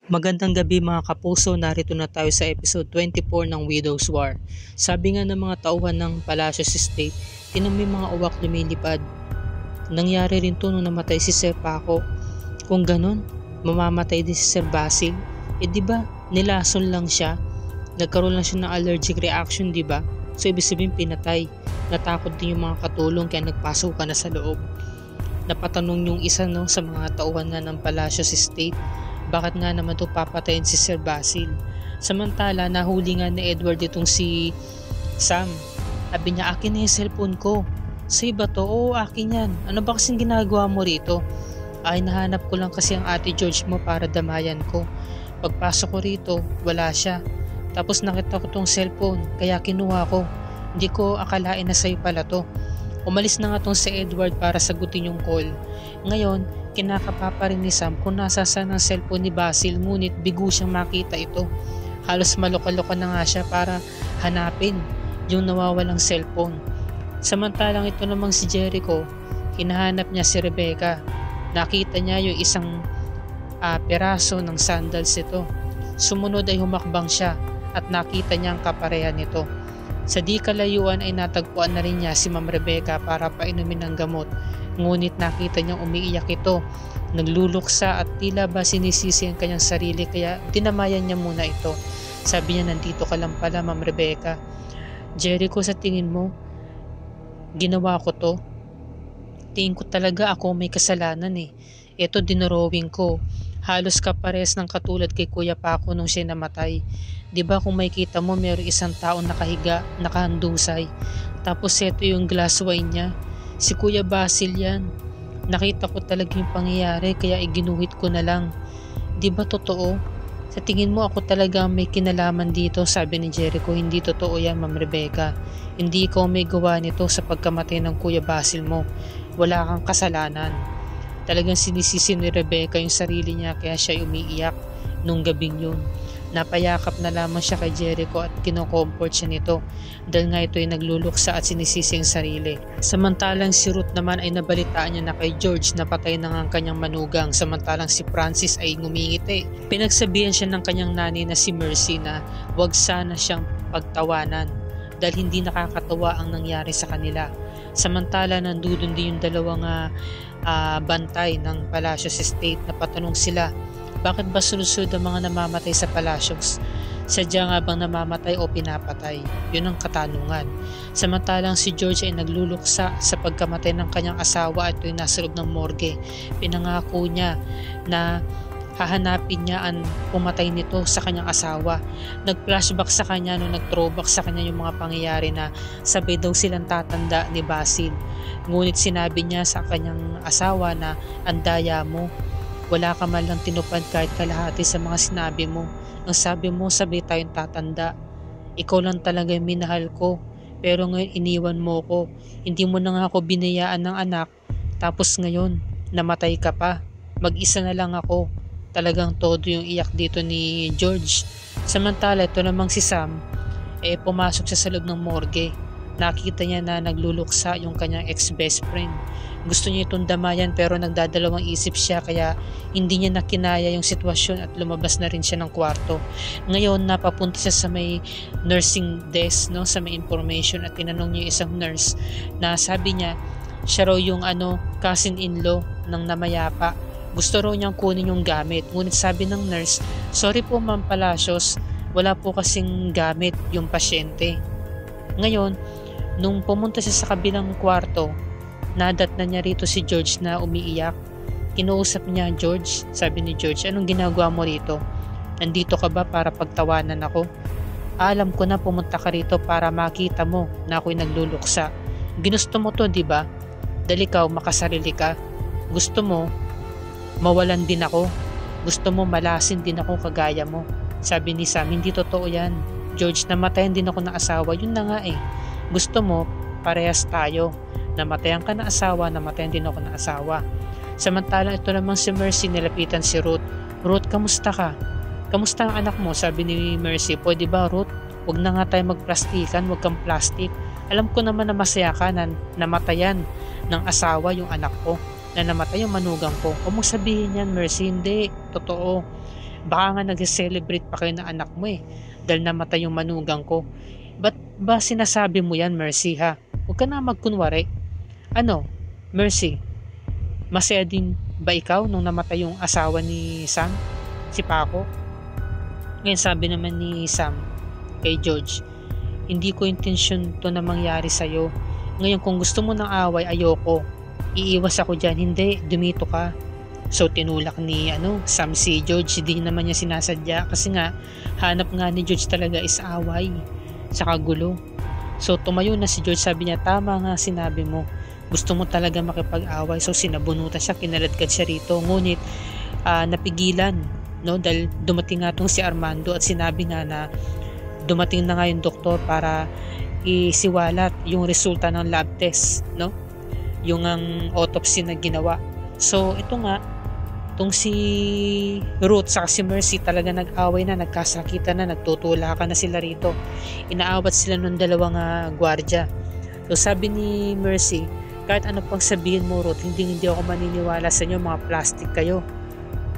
Magandang gabi mga kapuso, narito na tayo sa episode 24 ng Widow's War. Sabi nga ng mga tauhan ng Palacios Estate, tinan mo yung mga uwak lumilipad. Nangyari rin to nung namatay si Sir Paco. Kung ganun, mamamatay din si Sir Basil. Di ba, nilason lang siya. Nagkaroon lang siya ng allergic reaction, di ba? So ibig sabihin pinatay. Natakot din yung mga katulong kaya nagpasok ka na sa loob. Napatanong yung isa sa mga tauhan na ng Palacios Estate, bakit nga naman ito papatayin si Sir Basil? Samantala, nahuli nga ni Edward itong si Sam. Sabi niya, akin na yung cellphone ko. Sa'yo ba to? Oo, akin yan. Ano ba kasing ginagawa mo rito? Ay, nahanap ko lang kasi ang ate George mo para damayan ko. Pagpasok ko rito, wala siya. Tapos nakita ko tong cellphone, kaya kinuha ko. Hindi ko akalain na sa'yo pala to. Umalis na nga tong si Edward para sagutin yung call. Ngayon, kinakapapa rin ni Sam kung nasasaan ang cellphone ni Basil, ngunit bigo siyang makita ito. Halos maloka-loka na nga siya para hanapin yung nawawalang cellphone. Samantalang ito namang si Jericho, hinahanap niya si Rebecca. Nakita niya yung isang peraso ng sandals ito. Sumunod ay humakbang siya at nakita niya ang kapareha nito. Sa di kalayuan ay natagpuan na rin niya si Ma'am Rebecca para painumin ng gamot. Ngunit nakita niyang umiiyak ito, nagluluksa at tila ba sinisisi ang kanyang sarili kaya dinamayan niya muna ito. Sabi niya, nandito ka lang pala Ma'am Rebecca. Jericho, sa tingin mo, ginawa ko to? Tingin ko talaga ako may kasalanan eh. Ito dinarowing ko. Halos kapares ng katulad kay Kuya Paco nung siya namatay. Diba kung makikita mo mayroong isang taong nakahiga, nakahandusay. Tapos ito yung glass wine niya. Si Kuya Basil yan. Nakita ko talaga yung pangyayari kaya iginuhit ko na lang. Diba totoo? Sa tingin mo ako talaga may kinalaman dito, sabi ni Jericho. Hindi totoo yan, Ma'am Rebecca. Hindi ikaw may gawa nito sa pagkamatay ng Kuya Basil mo. Wala kang kasalanan. Talagang sinisisi ni Rebecca yung sarili niya kaya siya umiiyak nung gabing yun. Napayakap na lamang siya kay Jericho at kinokomfort siya nito dahil nga ito ay nagluluksa at sinisisi ang sarili. Samantalang si Ruth naman ay nabalitaan niya na kay George na patay na ang kanyang manugang, samantalang si Francis ay ngumingiti. Pinagsabihan siya ng kanyang nanay na si Mercy na wag sana siyang pagtawanan dahil hindi nakakatawa ang nangyari sa kanila. Samantala nandudun din yung dalawang bantay ng Palacios Estate na patanong sila, bakit ba sunod-sunod ang mga namamatay sa Palacios? Sadya nga bang namamatay o pinapatay? Yun ang katanungan. Samantalang si George ay nagluluksa sa pagkamatay ng kanyang asawa at ito'y nasa loob ng morgue. Pinangako niya na hahanapin niya ang pumatay nito sa kanyang asawa. Nag-flashback sa kanya nag-throwback sa kanya yung mga pangyayari na sabay daw silang tatanda ni Basil. Ngunit sinabi niya sa kanyang asawa na andaya mo, wala ka man lang tinupad kahit kalahati sa mga sinabi mo. Ang sabi mo, sabay tayong tatanda. Ikaw lang talaga yung minahal ko. Pero ngayon iniwan mo ko. Hindi mo na nga ako binayaan ng anak. Tapos ngayon, namatay ka pa. Mag-isa na lang ako. Talagang todo yung iyak dito ni George. Samantala ito namang si Sam, pumasok siya sa loob ng morgue. Nakita niya na nagluluksa yung kanyang ex-best friend. Gusto niya itong damayan pero nagdadalawang isip siya kaya hindi niya nakinaya yung sitwasyon at lumabas na rin siya ng kwarto. Ngayon napapunta siya sa may nursing desk, sa may information, at tinanong niya isang nurse na sabi niya siya raw yung cousin-in-law ng namayapa. Gusto raw niyang kunin yung gamit. Ngunit sabi ng nurse, sorry po Ma'am Palacios, wala po kasing gamit yung pasyente. Ngayon, nung pumunta siya sa kabilang kwarto, nadat na niya rito si George na umiiyak. Kinuusap niya, George, sabi ni George, anong ginagawa mo rito? Nandito ka ba para pagtawanan ako? Alam ko na pumunta ka rito para makita mo na ako'y nagluluksa. Ginusto mo to, di ba? Dahil ikaw makasarili ka. Gusto mo mawalan din ako. Gusto mo malasin din ako kagaya mo. Sabi ni Sam, hindi totoo yan. George, namatayan din ako ng asawa. Yun na nga eh. Gusto mo, parehas tayo. Namatayan ka ng asawa, namatayan din ako ng asawa. Samantalang ito namang si Mercy, nilapitan si Ruth. Ruth, kamusta ka? Kamusta ang anak mo? Sabi ni Mercy, pwede ba Ruth? Huwag na nga tayo magplastikan, huwag kang plastic. Alam ko naman na masaya ka na namatayan ng asawa yung anak ko, na namatay yung manugang ko. Huwag mong sabihin yan, Mercy, hindi. Totoo. Baka nga nag-celebrate pa kayo na anak mo dahil namatay yung manugang ko. Ba't ba sinasabi mo yan, Mercy ha? Huwag ka na magkunwari. Ano, Mercy, masaya din ba ikaw nung namatay yung asawa ni Sam? Si Paco? Ngayon sabi naman ni Sam kay George, hindi ko intensyon to na mangyari sa'yo. Ngayon kung gusto mo ng away, ayoko. Iiwas ako dyan. Hindi, dumito ka. So tinulak ni Sam si George. Hindi naman niya sinasadya kasi nga hanap nga ni George talaga is away saka gulo. So tumayo na si George, sabi niya, tama nga sinabi mo. Gusto mo talaga makipag-away. So sinabunutan siya, kinaladkad siya rito. Ngunit napigilan, no, dahil dumating nga tong si Armando at sinabi nga na dumating na nga yung doktor para isiwalat yung resulta ng lab test, no? Yung ang autopsy na ginawa. So ito nga, tong si Ruth saka si Mercy talaga nag-away na, nagkasakitan na, nagtutulakan na sila rito. Inaawat sila ng dalawang gwardya. So sabi ni Mercy, kahit ano pang sabihin mo Ruth, hindi ako maniniwala sa inyo, mga plastic kayo.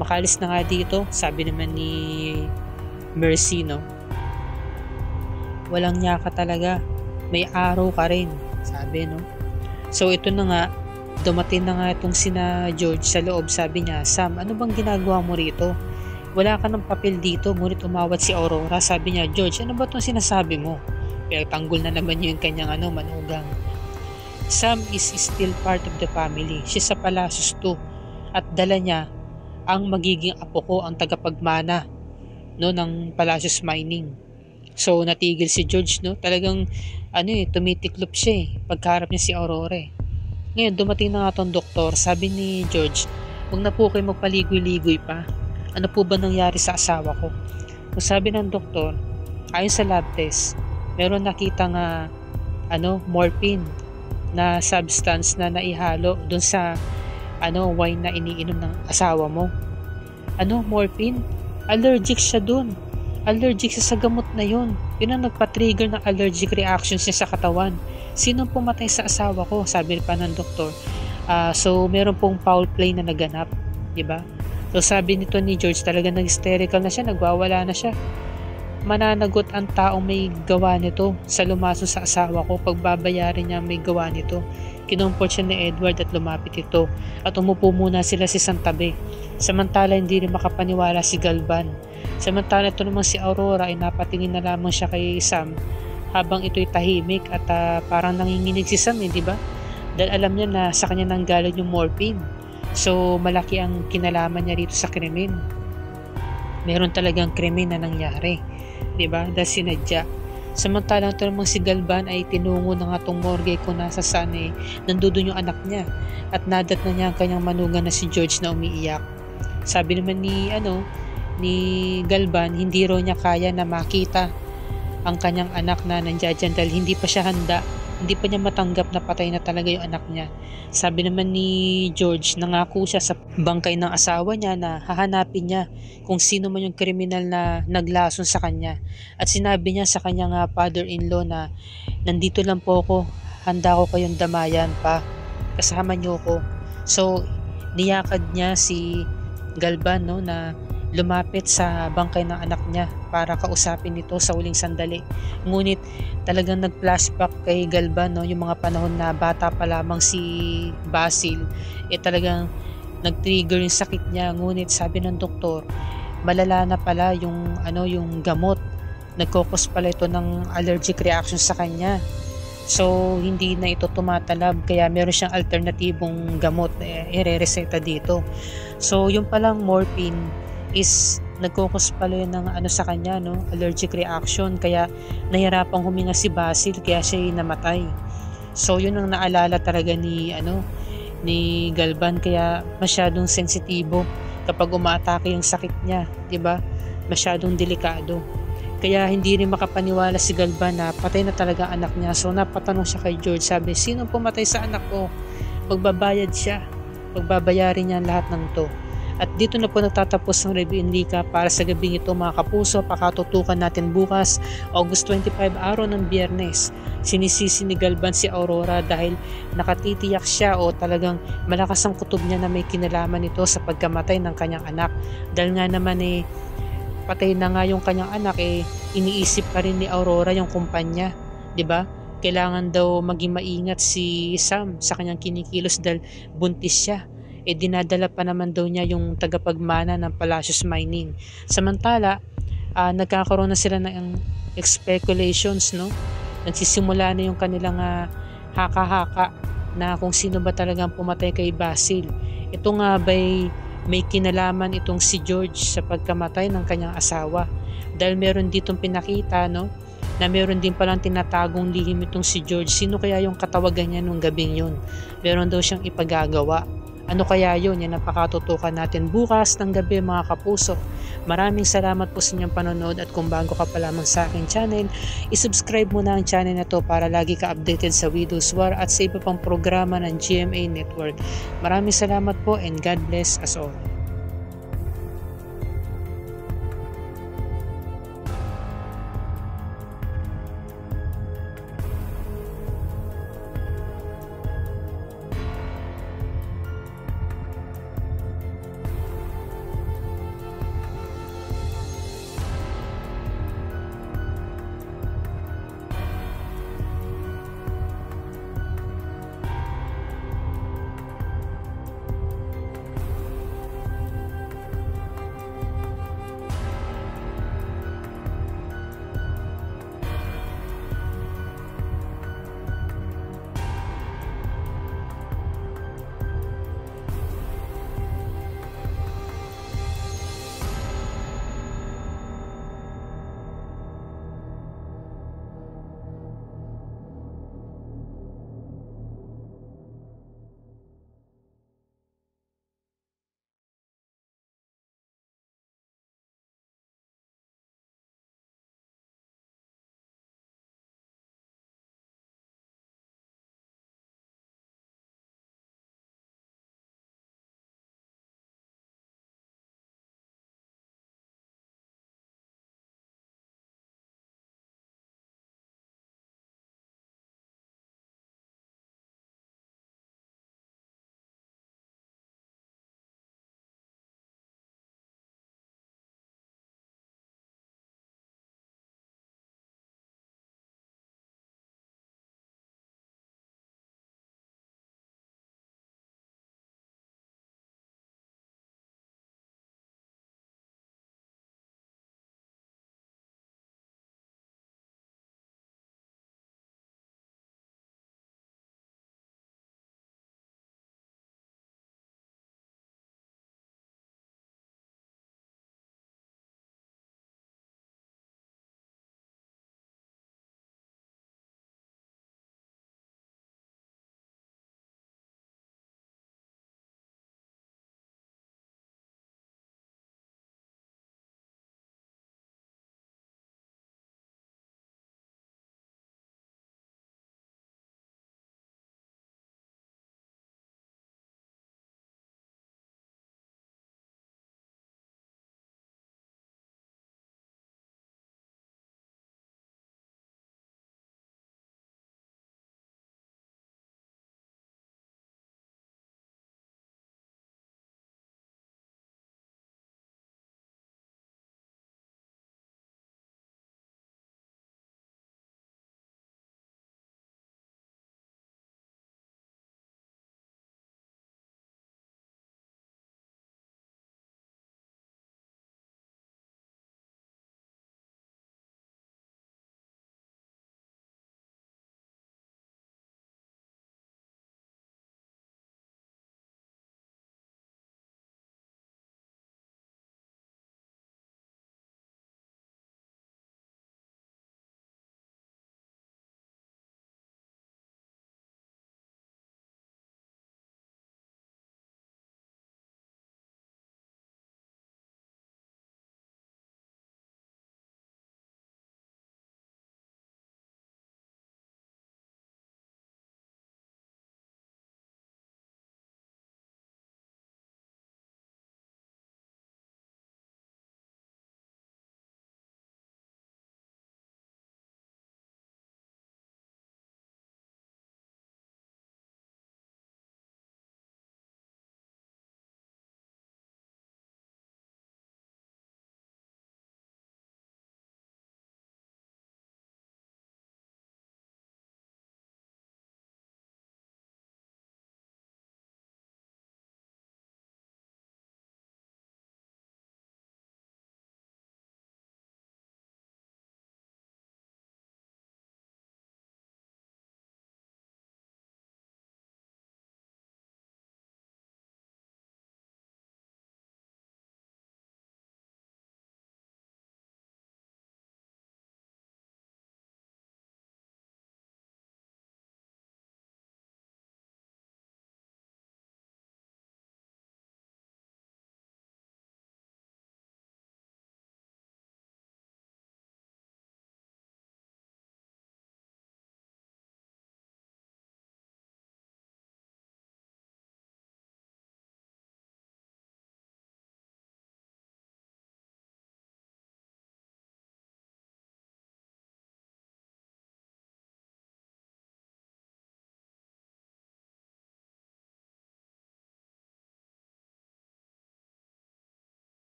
Makalis na nga dito, sabi naman ni Mercy, no? Walang niya ka talaga, may araw ka rin, sabi, no? So ito na nga, dumating na nga itong sina George sa loob. Sabi niya, Sam, ano bang ginagawa mo rito? Wala ka ng papel dito. Ngunit umawat si Aurora. Sabi niya, George, ano ba itong sinasabi mo? Pero tanggol na naman yung kanyang manugang. Sam is still part of the family. She's sa Palacios too. At dala niya ang magiging apo ko, ang tagapagmana, no, ng Palacios Mining. So natigil si George, no? Talagang tumitiklop siya pagkaharap niya si Aurora. Ngayon dumating na nga tong doktor. Sabi ni George, huwag na po kayo magpaligoy-ligoy pa. Ano po ba nangyari sa asawa ko? So sabi ng doktor, ayon sa lab test, meron nakitang morphine na substance na naihalo dun sa wine na iniinom ng asawa mo. Morphine? Allergic siya dun. Allergic siya sa gamot na yun. Yun ang nagpa-trigger ng allergic reactions niya sa katawan. Sinong pumatay sa asawa ko? Sabi pa ng doktor. So meron pong foul play na naganap, di ba? So sabi nito ni George, talaga nag-hysterical na siya, nagwawala na siya. Mananagot ang taong may gawa nito sa lumaso sa asawa ko. Pagbabayarin niya may gawa nito. Kinumport siya ni Edward at lumapit ito. At umupo muna sila si Santabe. Samantala hindi rin makapaniwala si Galvan. Samantala ito naman si Aurora ay napatingin na lamang siya kay Sam habang ito'y tahimik at parang nanginginig si Sam, di ba? Dahil alam niya na sa kanya nanggaling yung morphine. So malaki ang kinalaman niya rito sa krimen. Meron talagang krimen na nangyari, di ba? Dahil sinadya. Samantalang ito namang si Galvan ay tinungo na nga itong morgue kung nasa saan nandudun yung anak niya at nadat na niya ang kanyang manugang na si George na umiiyak. Sabi naman ni Galvan, hindi raw niya kaya na makita ang kanyang anak na nandiyan dahil hindi pa siya handa, hindi pa niya matanggap na patay na talaga yung anak niya. Sabi naman ni George, nangako siya sa bangkay ng asawa niya na hahanapin niya kung sino man yung kriminal na naglason sa kanya. At sinabi niya sa kanyang father-in-law na nandito lang po ako, handa ko kayong damayan pa, kasama niyo ko. So niyakad niya si Galvan, no, na lumapit sa bangkay ng anak niya para kausapin ito sa huling sandali. Ngunit talagang nag-flashback kay Galvan, no, yung mga panahon na bata pa lamang si Basil, talagang nag-trigger yung sakit niya. Ngunit sabi ng doktor, malala na pala yung gamot. Nagkokos pala ito ng allergic reaction sa kanya. So hindi na ito tumatalab, kaya meron siyang alternatibong gamot na irereseta dito. So yung palang morphine is nagkukos pala yun ng sa kanya, no, allergic reaction, kaya nahirapang huminga si Basil, kaya siya namatay. So yun ang naalala talaga ni Galvan, kaya masyadong sensitibo kapag umaatake yung sakit niya, di ba? Masyadong delikado. Kaya hindi rin makapaniwala si Galvan na patay na talaga anak niya. So napatanong siya kay George, sabi, sino pumatay sa anak ko? Magbabayad siya. Pagbabayarin niya lahat ng to. At dito na po nagtatapos ang review Enlika para sa gabing ito, mga kapuso. Pakatutukan natin bukas, August 25, araw ng Biyernes. Sinisisi ni Galvan si Aurora dahil nakatitiyak siya o talagang malakas ang kutob niya na may kinalaman ito sa pagkamatay ng kanyang anak. Dahil nga naman patay na nga yung kanyang anak, iniisip pa rin ni Aurora yung kumpanya, 'di ba? Kailangan daw maging maingat si Sam sa kanyang kinikilos dahil buntis siya. Dinadala pa naman daw niya yung tagapagmana ng Palacios Mining. Samantala, nagkakaroon na sila ng speculations, no? Nagsisimula na yung kanilang haka-haka na kung sino ba talagang pumatay kay Basil. Ito nga ba'y may kinalaman itong si George sa pagkamatay ng kanyang asawa? Dahil meron ditong pinakita, no, na meron din palang tinatagong lihim itong si George. Sino kaya yung katawagan niya nung gabing yun? Meron daw siyang ipagagawa. Ano kaya yun? Yan ang pakatutukan natin bukas ng gabi, mga kapuso. Maraming salamat po sa inyong panonood, at kung bago ka pa lamang sa aking channel, isubscribe mo na ang channel na to para lagi ka updated sa Widow's War at sa iba pang programa ng GMA Network. Maraming salamat po, and God bless us all.